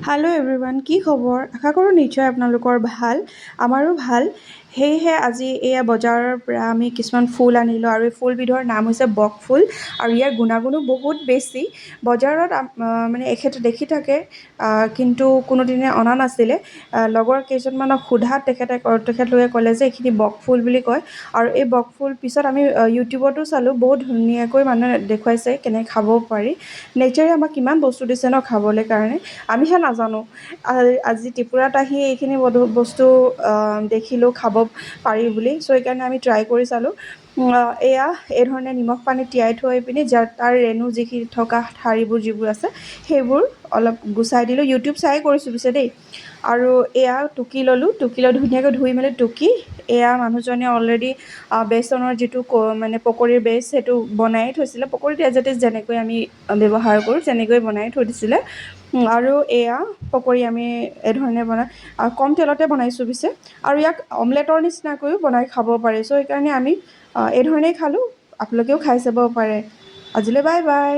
Hello' everyone, কি খবৰ? আশা কৰোঁ নিশ্চয় আপোনালোকৰ ভাল, আমাৰো ভাল। সেয়েহে আজি এয়া বজাৰৰ পৰা আমি কিছুমান ফুল আনিলোঁ আৰু এই ফুলবিধৰ নাম হৈছে বক ফুল আৰু ইয়াৰ গুণাগুণো বহুত বেছি। বজাৰত মানে এখেতে দেখি থাকে, কিন্তু কোনোদিনে অনা নাছিলে। লগৰ কেইজনমানক সোধাত তেখেতলোকে ক'লে যে এইখিনি বক ফুল বুলি কয়। আৰু এই বক ফুল পিছত আমি ইউটিউবতো চালোঁ, বহুত ধুনীয়াকৈ মানুহে দেখুৱাইছে কেনেকৈ খাব পাৰি। নেচাৰে আমাক কিমান বস্তু দিছে ন খাবলৈ কাৰণে, আমিহে নাজানো। আজি ত্ৰিপুৰাত আহি এইখিনি বস্তু দেখিলোঁ খাব পাৰি বুলি, চ' সেইকাৰণে আমি ট্ৰাই কৰি চালোঁ। এয়া এইধৰণে নিমখ পানীত তিয়াই থৈ পিনি তাৰ ৰেণু যিখিনি থকা ঠাৰিবোৰ যিবোৰ আছে সেইবোৰ অলপ গুচাই দিলোঁ। ইউটিউব চাই কৰিছোঁ পিছে দেই। আৰু এয়া টুকি ল'লোঁ, টুকি লৈ ধুনীয়াকৈ ধুই মেলি টুকি এয়া মানুহজনে অলৰেডি বেচনৰ যিটো মানে পকৰীৰ বেচ সেইটো বনাই থৈছিলে। পকৰীত এজ ইট ইজ যেনেকৈ আমি ব্যৱহাৰ কৰোঁ তেনেকৈ বনাই থৈ দিছিলে। আৰু এয়া পকৰী আমি এইধৰণে কম তেলতে বনাইছোঁ পিছে। আৰু ইয়াক অমলেটৰ নিচিনাকৈও বনাই খাব পাৰি। চ' সেইকাৰণে আমি এইধৰণেই খালোঁ, আপোনালোকেও খাই চাব পাৰে। আজিলৈ বাই বাই।